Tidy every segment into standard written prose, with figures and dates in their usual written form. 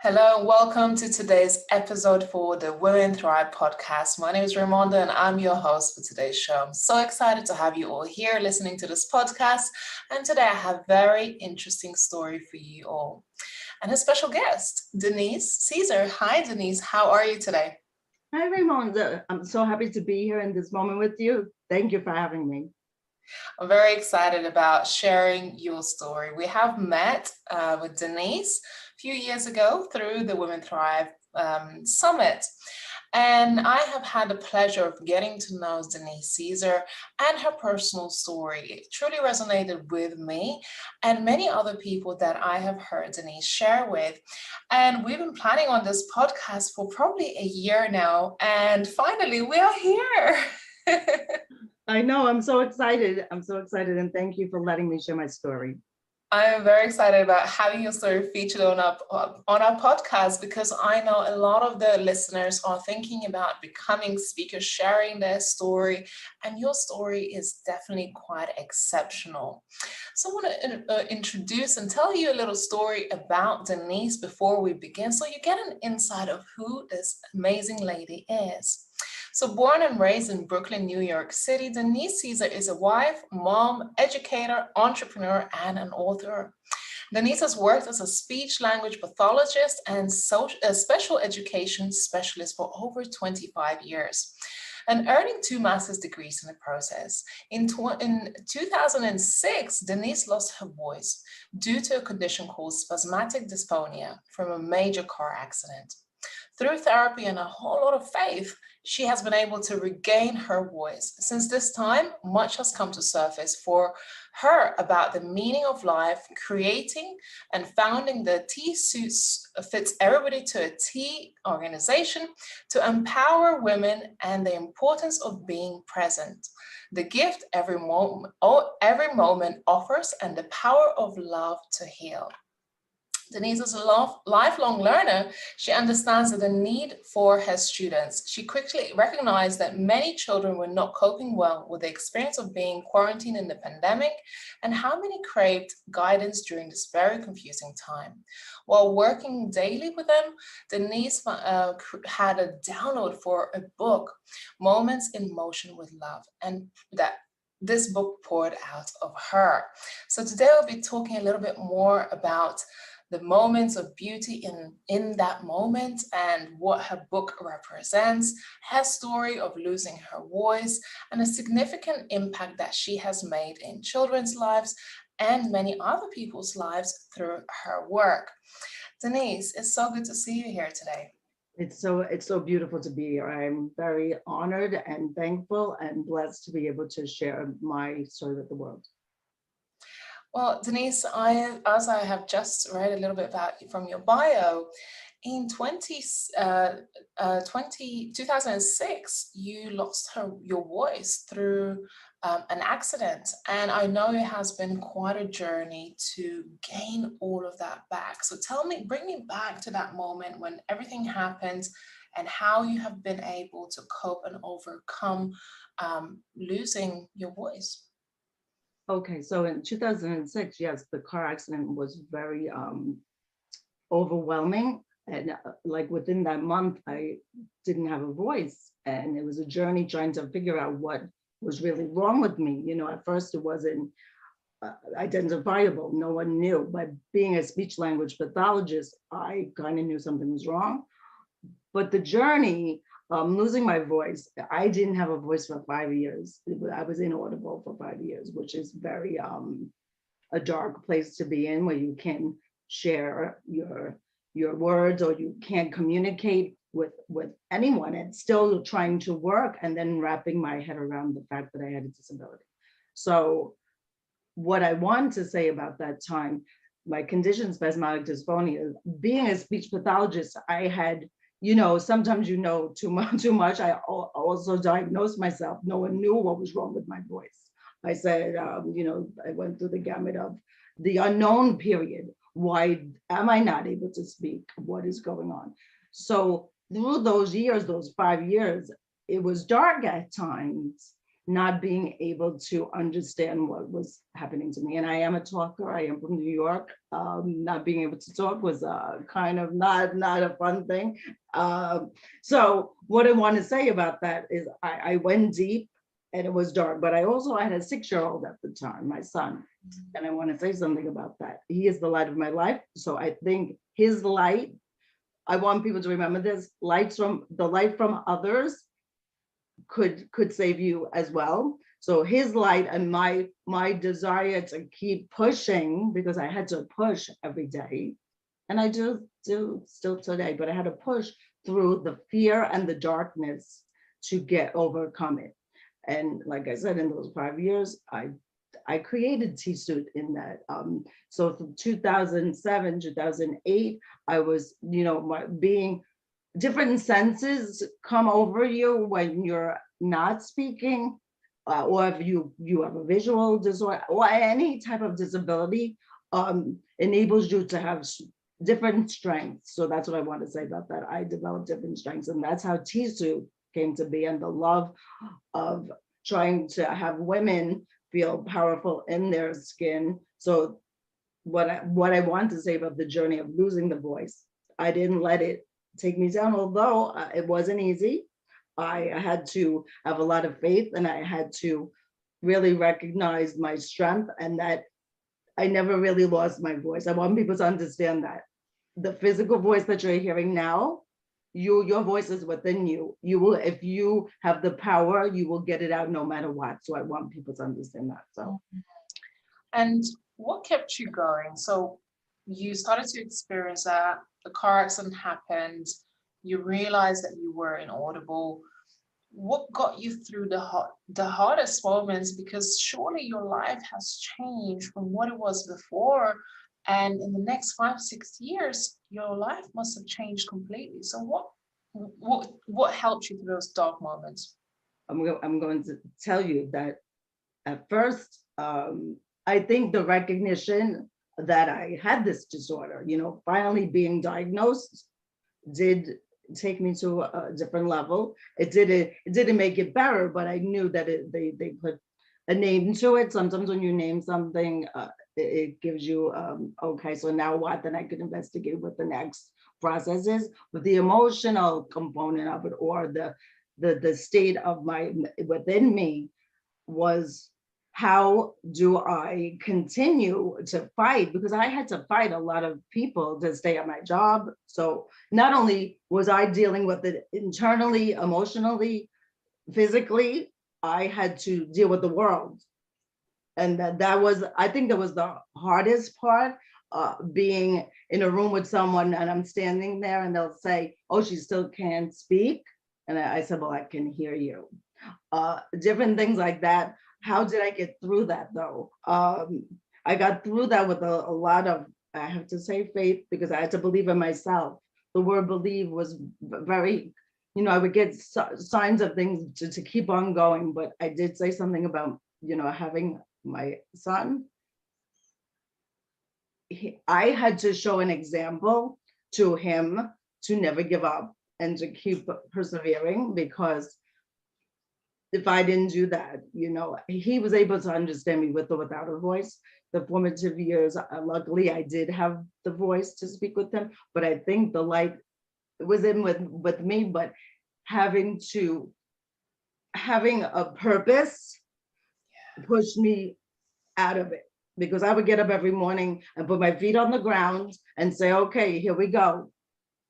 Hello and welcome to today's episode for the Women Thrive podcast. My name is Raimonda and I'm your host for today's show. I'm so excited to have you all here listening to this podcast. And today I have a very interesting story for you all. And a special guest, Denise Cesare. Hi, Denise. How are you today? Hi, Raimonda. I'm so happy to be here in this moment with you. Thank you for having me. I'm very excited about sharing your story. We have met with Denise a few years ago through the Women Thrive Summit. And I have had the pleasure of getting to know Denise Cesare and her personal story. It truly resonated with me and many other people that I have heard Denise share with. And we've been planning on this podcast for probably a year now. And finally, we are here. I know, I'm so excited. I'm so excited. And thank you for letting me share my story. I am very excited about having your story featured on our podcast because I know a lot of the listeners are thinking about becoming speakers, sharing their story, and your story is definitely quite exceptional. So I want to introduce and tell you a little story about Denise before we begin so you get an insight of who this amazing lady is. So born and raised in Brooklyn, New York City, Denise Cesare is a wife, mom, educator, entrepreneur, and an author. Denise has worked as a speech language pathologist and a special education specialist for over 25 years and earning 2 master's degrees in the process. In 2006, Denise lost her voice due to a condition called spasmodic dysphonia from a major car accident. Through therapy and a whole lot of faith, she has been able to regain her voice. Since this time, much has come to surface for her about the meaning of life, creating and founding the TSuits Fits Everybody to a T organization to empower women and the importance of being present. The gift every moment offers and the power of love to heal. Denise is a lifelong learner. She understands the need for her students. She quickly recognized that many children were not coping well with the experience of being quarantined in the pandemic and how many craved guidance during this very confusing time. While working daily with them, Denise had a download for a book, Moments in Motion with Love, and that this book poured out of her. So today we'll be talking a little bit more about the moments of beauty in that moment and what her book represents, her story of losing her voice, and a significant impact that she has made in children's lives and many other people's lives through her work. Denise, it's so good to see you here today. It's so beautiful to be here. I'm very honored and thankful and blessed to be able to share my story with the world. Well, Denise, as I have just read a little bit about you from your bio, in 2006, you lost your voice through an accident. And I know it has been quite a journey to gain all of that back. So bring me back to that moment when everything happened and how you have been able to cope and overcome losing your voice. Okay, so in 2006, yes, the car accident was very overwhelming. And like within that month, I didn't have a voice. And it was a journey trying to figure out what was really wrong with me. At first it wasn't identifiable. No one knew. But being a speech language pathologist, I kind of knew something was wrong. But the journey, losing my voice, I didn't have a voice for 5 years. I was inaudible for 5 years, which is very a dark place to be in, where you can't share your words or you can't communicate with anyone, and still trying to work and then wrapping my head around the fact that I had a disability. So what I wanted to say about that time, my condition, spasmodic dysphonia, being a speech pathologist, I had, sometimes too much. I also diagnosed myself. No one knew what was wrong with my voice. I said, I went through the gamut of the unknown period. Why am I not able to speak? What is going on? So through those years, those 5 years, it was dark at times, not being able to understand what was happening to me. And I am a talker. I am from New York. Not being able to talk was kind of not a fun thing. So what I want to say about that is I went deep and it was dark, but I also had a 6-year-old at the time, my son. And I want to say something about that. He is the light of my life. So I think his light, I want people to remember this, the light from others could save you as well. So his light and my desire to keep pushing, because I had to push every day, and I do still today, but I had to push through the fear and the darkness to overcome it. And like I said, in those 5 years, I created TSuit in that. So from 2007, 2008, I was, being different senses come over you when you're not speaking, or if you have a visual disorder or any type of disability, enables you to have different strengths. So that's what I want to say about that. I developed different strengths, and that's how TSuit came to be, and the love of trying to have women feel powerful in their skin. So what I want to say about the journey of losing the voice, I didn't let it take me down, although it wasn't easy. I had to have a lot of faith, and I had to really recognize my strength, and that I never really lost my voice. I want people to understand that the physical voice that you're hearing now, your voice is within you. You will, if you have the power, you will get it out no matter what. So I want people to understand that. So. And what kept you going? So you started to experience that, the car accident happened, you realized that you were inaudible. What got you through the hardest moments? Because surely your life has changed from what it was before. And in the next 5-6 years, your life must have changed completely. So what helped you through those dark moments? I'm going to tell you that at first, I think the recognition that I had this disorder, finally being diagnosed, did take me to a different level. It didn't make it better, but I knew that they put a name to it. Sometimes when you name something, it gives you, okay, so now what? Then I could investigate what the next process is. But the emotional component of it, or the state of within me, was, how do I continue to fight? Because I had to fight a lot of people to stay at my job. So not only was I dealing with it internally, emotionally, physically, I had to deal with the world. And that was, I think that was the hardest part, being in a room with someone and I'm standing there and they'll say, oh, she still can't speak. And I said, well, I can hear you. Different things like that. How did I get through that though? I got through that with a lot of, I have to say, faith, because I had to believe in myself. The word believe was very, I would get signs of things to keep on going, but I did say something about, having my son. I had to show an example to him to never give up and to keep persevering, because if I didn't do that, he was able to understand me with or without a voice. The formative years, luckily, I did have the voice to speak with him, but I think the light was in with me, but having a purpose pushed me out of it, because I would get up every morning and put my feet on the ground and say, okay, here we go.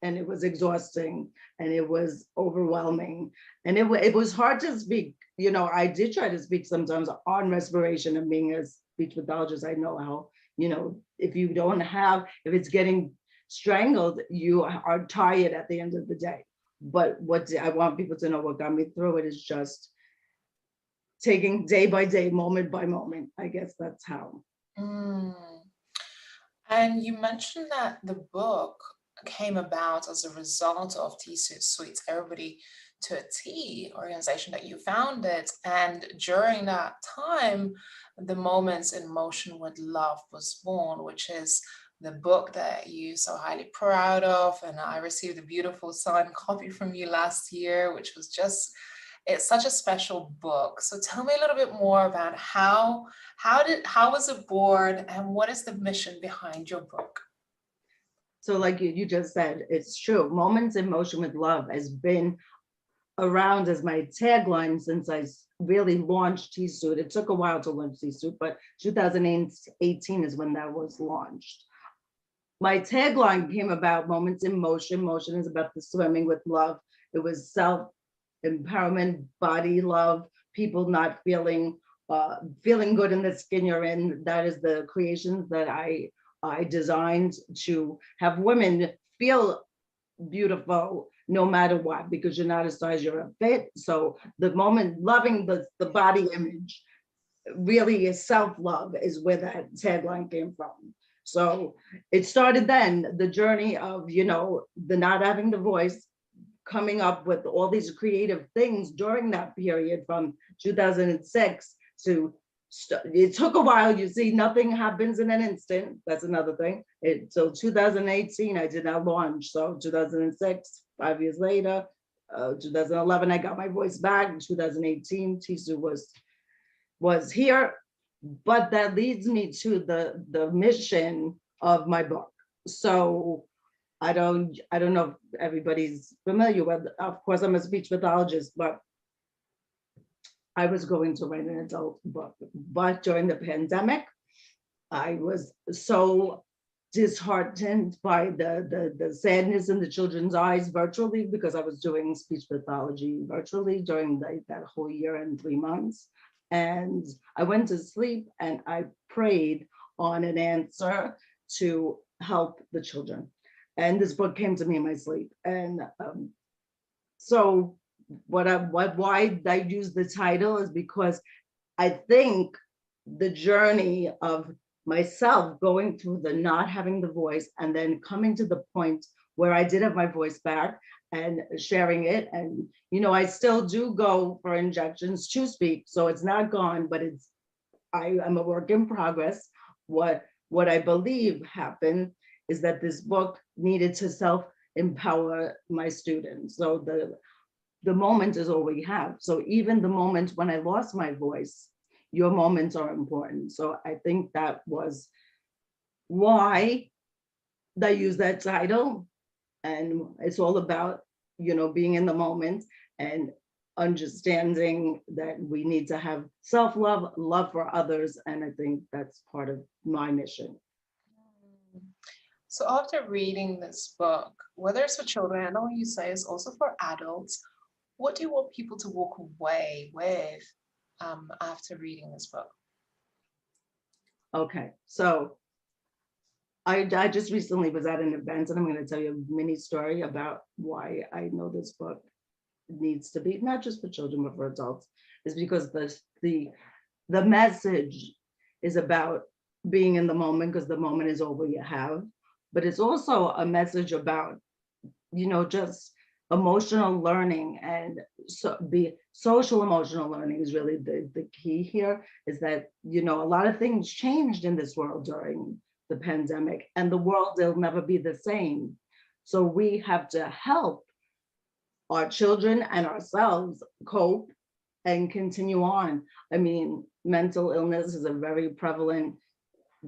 And it was exhausting and it was overwhelming. And it was hard to speak. I did try to speak sometimes on respiration, and being a speech pathologist, I know how, if it's getting strangled, you are tired at the end of the day. But what I want people to know, what got me through it is just taking day by day, moment by moment. I guess that's how. And you mentioned that the book came about as a result of TSuits, Everybody to a T organization that you founded. And during that time, the Moments in Motion with Love was born, which is the book that you're so highly proud of. And I received a beautiful signed copy from you last year, which was just It's such a special book. So tell me a little bit more about how was it born and what is the mission behind your book? So like you just said, it's true. Moments in Motion with Love has been around as my tagline since I really launched TSuits. It took a while to launch TSuits, but 2018 is when that was launched. My tagline came about Moments in Motion. Motion is about the swimming with love. It was self-empowerment, body love, people not feeling good in the skin you're in. That is the creations that I designed to have women feel beautiful no matter what, because you're not a size, you're a fit. So the moment loving the body image really is self-love is where that tagline came from. So it started then, the journey of, the not having the voice, coming up with all these creative things during that period from 2006 to, it took a while. You see, nothing happens in an instant. That's another thing. So 2018, I did not launch. So 2006, 5 years later, 2011, I got my voice back. In 2018, TSuits was here. But that leads me to the mission of my book. So I don't know if everybody's familiar with, of course, I'm a speech pathologist, but I was going to write an adult book. But during the pandemic, I was so disheartened by the sadness in the children's eyes virtually, because I was doing speech pathology virtually during that whole year and 3 months. And I went to sleep and I prayed on an answer to help the children. And this book came to me in my sleep. And so why I use the title is because I think the journey of myself going through the not having the voice and then coming to the point where I did have my voice back and sharing it. And, I still do go for injections to speak. So it's not gone, but I am a work in progress. What I believe happened is that this book needed to self-empower my students. So the moment is all we have. So even the moment when I lost my voice, your moments are important. So I think that was why I use that title. And it's all about, being in the moment and understanding that we need to have self-love, love for others. And I think that's part of my mission. So after reading this book, whether it's for children, I know you say it's also for adults, what do you want people to walk away with after reading this book? Okay, so I just recently was at an event, and I'm going to tell you a mini story about why I know this book needs to be not just for children but for adults. Is because the message is about being in the moment, because the moment is all we have, but it's also a message about just emotional learning. And so social emotional learning is really the key here. Is that a lot of things changed in this world during the pandemic, and the world will never be the same. So we have to help our children and ourselves cope and continue on. I mean, mental illness is a very prevalent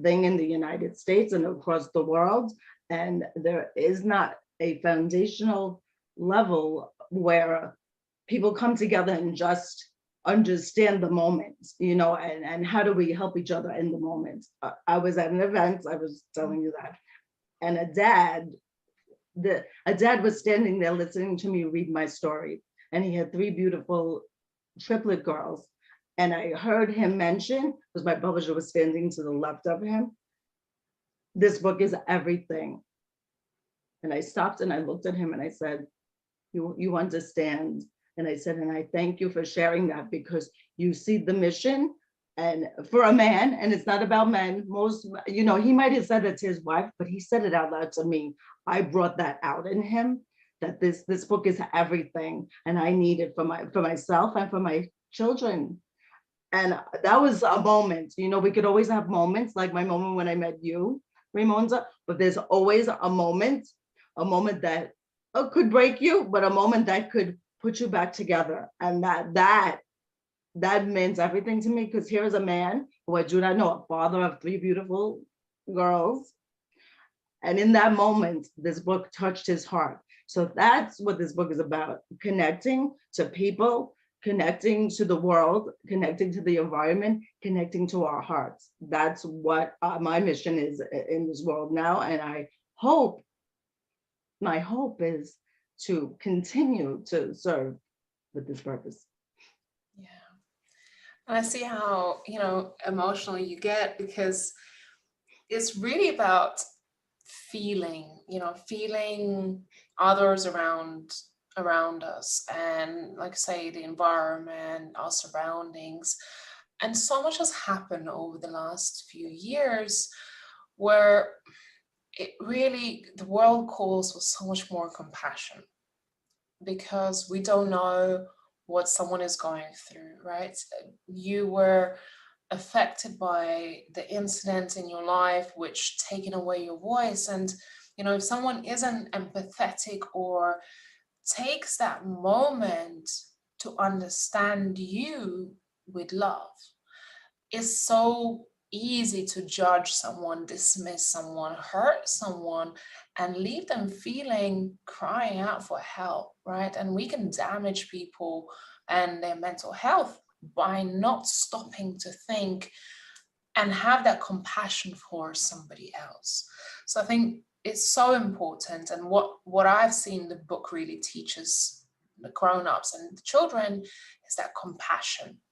thing in the United States and across the world, and there is not a foundational level where people come together and just understand the moment, and how do we help each other in the moment. I was at an event, I was telling you that, and a dad was standing there listening to me read my story, and he had 3 beautiful triplet girls. And I heard him mention, because my publisher was standing to the left of him, this book is everything. And I stopped and I looked at him and I said, you understand. And I said, and I thank you for sharing that, because you see the mission. And for a man, and it's not about men, he might have said it to his wife, but he said it out loud to me. I brought that out in him, that this book is everything. And I need it for myself and for my children. And that was a moment. We could always have moments, like my moment when I met you, Ramonda, but there's always a moment that could break you, but a moment that could put you back together. And that means everything to me, because here is a man who I do not know, a father of 3 beautiful girls. And in that moment, this book touched his heart. So that's what this book is about: connecting to people, connecting to the world, connecting to the environment, connecting to our hearts. That's what my mission is in this world now. And my hope is to continue to serve with this purpose. Yeah. And I see how, emotional you get, because it's really about feeling others around us, and like I say, the environment, our surroundings. And so much has happened over the last few years where the world calls for so much more compassion, because we don't know what someone is going through, right? You were affected by the incident in your life which taken away your voice, and if someone isn't empathetic or takes that moment to understand you with love, it's so easy to judge someone, dismiss someone, hurt someone, and leave them feeling, crying out for help, right? And we can damage people and their mental health by not stopping to think and have that compassion for somebody else. So I think it's so important. And what I've seen the book really teaches the grown-ups and the children is that compassion.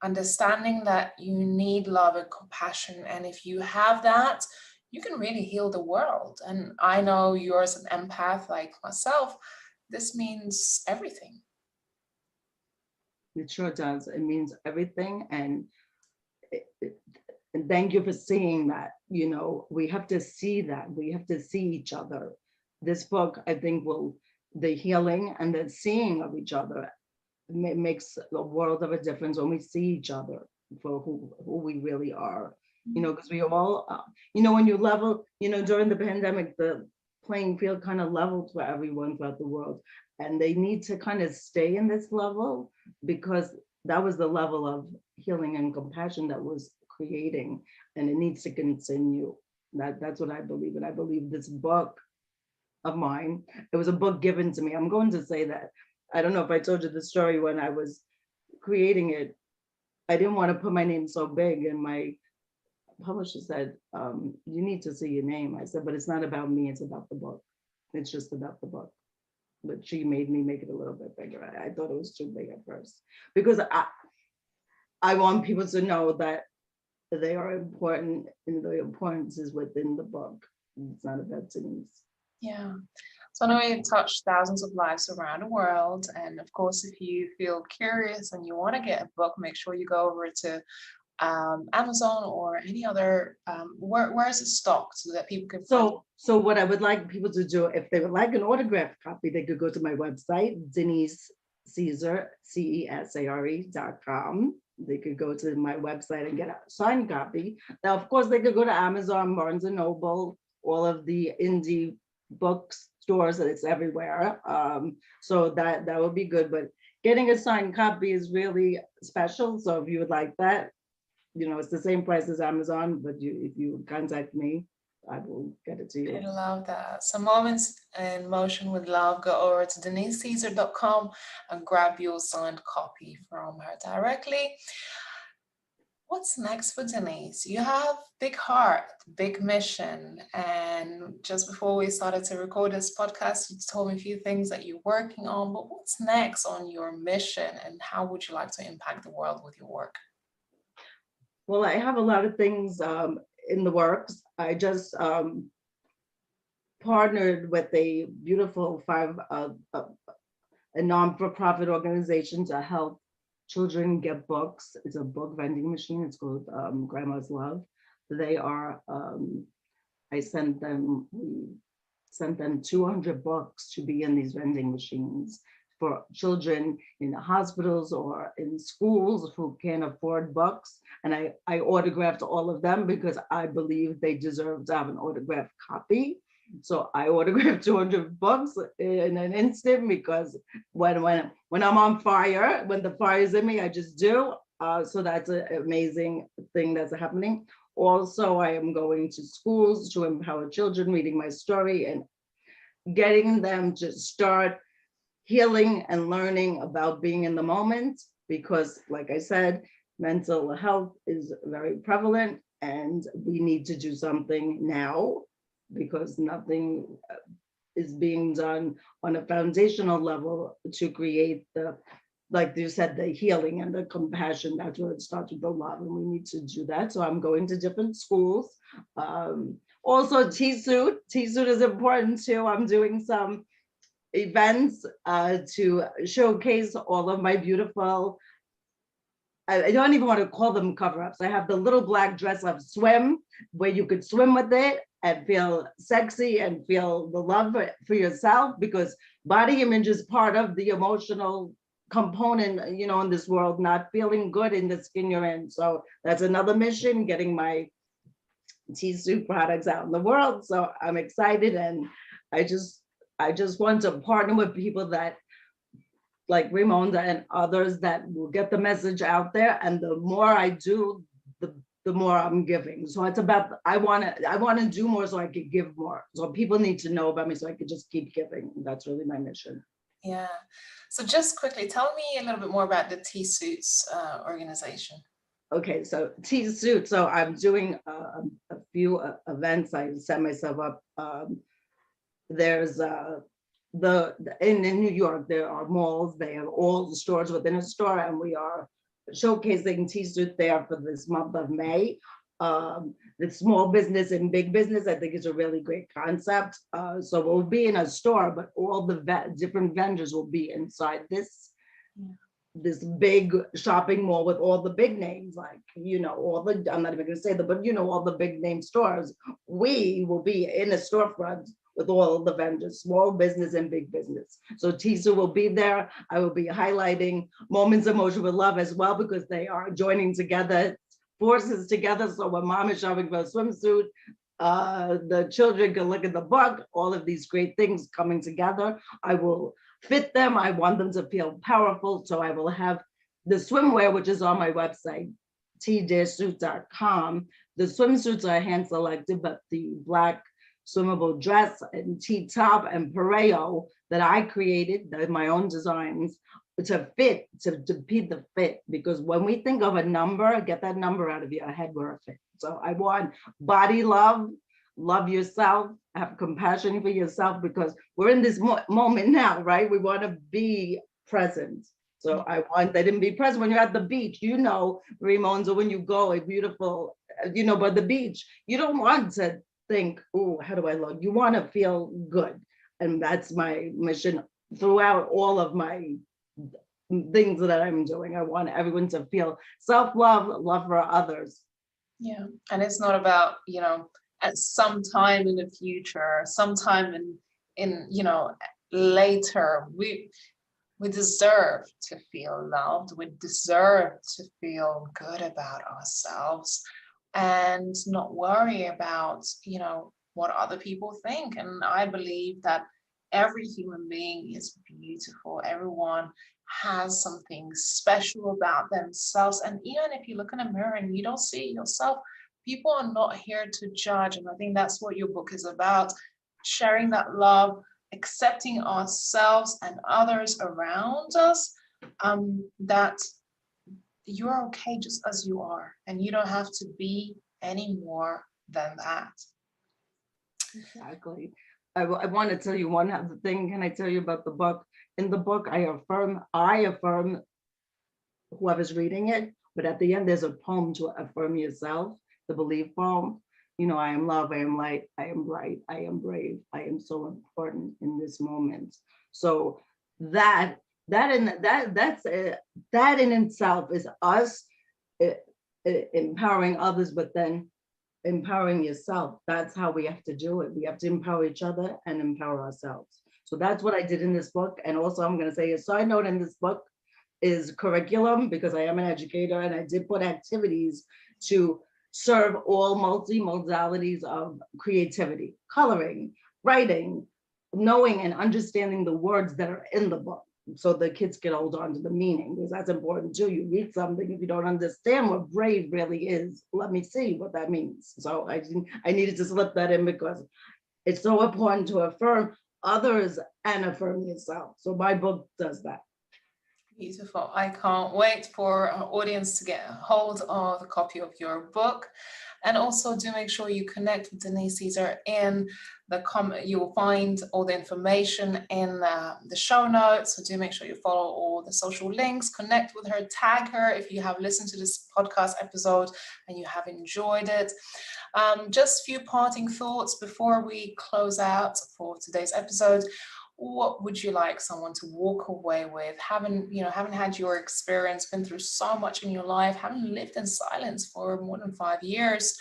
Understanding that you need love and compassion. And if you have that, you can really heal the world. And I know you're as an empath like myself, this means everything. It sure does. It means everything. And thank you for seeing that. We have to see that. We have to see each other. This book, I think, the healing and the seeing of each other makes a world of a difference when we see each other for who we really are. Because we all, when you level, during the pandemic, the playing field kind of leveled for everyone throughout the world. And they need to kind of stay in this level, because that was the level of healing and compassion that was creating, and it needs to continue. That's what I believe. And I believe this book of mine, it was a book given to me. I'm going to say that. I don't know if I told you the story. When I was creating it, I didn't want to put my name so big, and my publisher said, you need to see your name. I said, but it's not about me, it's about the book. It's just about the book. But she made me make it a little bit bigger. I thought it was too big at first, because I want people to know that they are important, and the importance is within the book. It's not about Denise. Yeah. So I know you've touched thousands of lives around the world. And of course, if you feel curious and you want to get a book, make sure you go over to Amazon or any other, where is it stocked so that people can find it? So what I would like people to do, if they would like an autographed copy, they could go to my website, Denise Cesare, CESARE.com. They could go to my website and get a signed copy. Now, of course, they could go to Amazon, Barnes and Noble, all of the indie bookstores, it's everywhere. So that would be good. But getting a signed copy is really special. So if you would like that, it's the same price as Amazon, but if you contact me, I will get it to you. I love that. So Moments in Motion with Love, go over to denisecesar.com and grab your signed copy from her directly. What's next for Denise? You have big heart, big mission. And just before we started to record this podcast, you told me a few things that you're working on, but what's next on your mission, and how would you like to impact the world with your work? Well, I have a lot of things in the works. I just partnered with a beautiful a non-for-profit organization to help children get books. It's a book vending machine. It's called Grandma's Love. They are, we sent them 200 books to be in these vending machines for children in hospitals or in schools who can't afford books. And I autographed all of them because I believe they deserve to have an autographed copy. So I autographed 200 books in an instant, because when I'm on fire, when the fire is in me, I just do. So that's an amazing thing that's happening. Also, I am going to schools to empower children, reading my story and getting them to start healing and learning about being in the moment, because like I said, mental health is very prevalent and we need to do something now, because nothing is being done on a foundational level to create the, like you said, the healing and the compassion. That's where it starts with the love, and we need to do that. So I'm going to different schools. Also TSuit is important too. I'm doing some events to showcase all of my beautiful, I don't even want to call them cover-ups. I have the little black dress of swim, where you could swim with it and feel sexy and feel the love for yourself, because body image is part of the emotional component, you know, in this world, not feeling good in the skin you're in. So that's another mission, getting my TSuit products out in the world. So I'm excited, and I just want to partner with people that, like Ramonda and others, that will get the message out there. And the more I do, the more I'm giving. So it's about, I want to do more so I could give more. So people need to know about me so I could just keep giving. That's really my mission. Yeah. So just quickly, tell me a little bit more about the TSuits organization. Okay, so TSuits. So I'm doing a few events. I set myself up. There's in New York, there are malls. They have all the stores within a store, and we are showcasing TSuit there for this month of May. The small business and big business, I think, is a really great concept. So we'll be in a store, but all the different vendors will be inside this. Yeah. This big shopping mall with all the big names, like, you know, all the, I'm not even going to say that, but you know, all the big name stores. We will be in a storefront with all the vendors, small business and big business. So TSuit will be there. I will be highlighting Moments of Motion with Love as well, because they are joining together, forces together. So when mom is shopping for a swimsuit, the children can look at the book, all of these great things coming together. I will fit them. I want them to feel powerful. So I will have the swimwear, which is on my website, t-suits.com. The swimsuits are hand selected, but the black swimmable dress and T-top and pareo that I created, my own designs, to fit, to be the fit. Because when we think of a number, get that number out of your head, we're a fit. So I want body love, love yourself, have compassion for yourself, because we're in this moment now, right? We want to be present. So I want that to be present when you're at the beach, you know, Ramonda, when you go a beautiful, you know, by the beach, you don't want to think, oh, how do I look? You want to feel good. And that's my mission throughout all of my things that I'm doing. I want everyone to feel self-love, love for others. Yeah. And it's not about, you know, at some time in the future, sometime in you know, later, we deserve to feel loved. We deserve to feel good about ourselves and not worry about, you know, what other people think. And I believe that every human being is beautiful. Everyone has something special about themselves. And even if you look in a mirror and you don't see yourself, people are not here to judge. And I think that's what your book is about, sharing that love, accepting ourselves and others around us, that you're okay just as you are, and you don't have to be any more than that. Exactly. I want to tell you one other thing. Can I tell you about the book? In the book, I affirm whoever's reading it, but at the end, there's a poem to affirm yourself, the belief poem. You know, I am love, I am light, I am bright, I am brave, I am so important in this moment. So that in itself is us empowering others, but then empowering yourself. That's how we have to do it. We have to empower each other and empower ourselves. So that's what I did in this book. And also, I'm going to say a side note in this book is curriculum, because I am an educator, and I did put activities to serve all multi-modalities of creativity, coloring, writing, knowing and understanding the words that are in the book, so the kids can hold on to the meaning, because that's important too. You read something, if you don't understand what brave really is, let me see what that means. So I needed to slip that in, because it's so important to affirm others and affirm yourself. So my book does that. Beautiful. I can't wait for our audience to get a hold of a copy of your book. And also do make sure you connect with Denise Cesare in the comment. You will find all the information in the show notes. So do make sure you follow all the social links, connect with her, tag her if you have listened to this podcast episode and you have enjoyed it. Just a few parting thoughts before we close out for today's episode. What would you like someone to walk away with, having had your experience, been through so much in your life, having lived in silence for more than 5 years?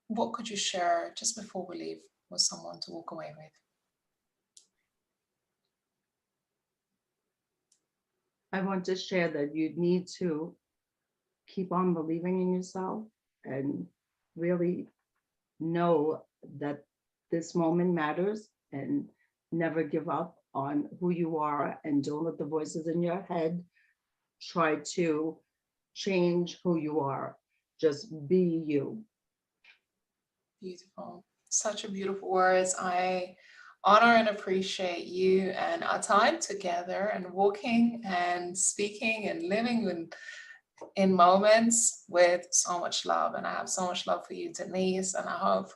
What could you share just before we leave with someone to walk away with? I want to share that you need to keep on believing in yourself and really know that this moment matters, and never give up on who you are, and don't let the voices in your head try to change who you are. Just be you. Beautiful. Such a beautiful words. I honor and appreciate you and our time together and walking and speaking and living in moments with so much love. And I have so much love for you, Denise, and I hope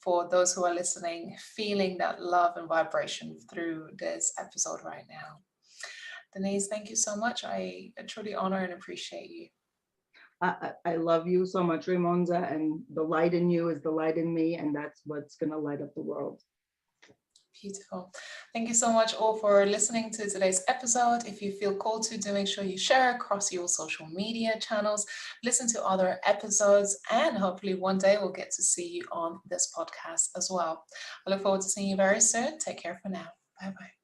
for those who are listening, feeling that love and vibration through this episode right now. Denise, thank you so much. I truly honor and appreciate you. I love you so much, Raimonda, and the light in you is the light in me, and that's what's going to light up the world. Beautiful. Thank you so much all for listening to today's episode. If you feel called to, do make sure you share across your social media channels, listen to other episodes, and hopefully one day we'll get to see you on this podcast as well. I look forward to seeing you very soon. Take care for now. Bye-bye.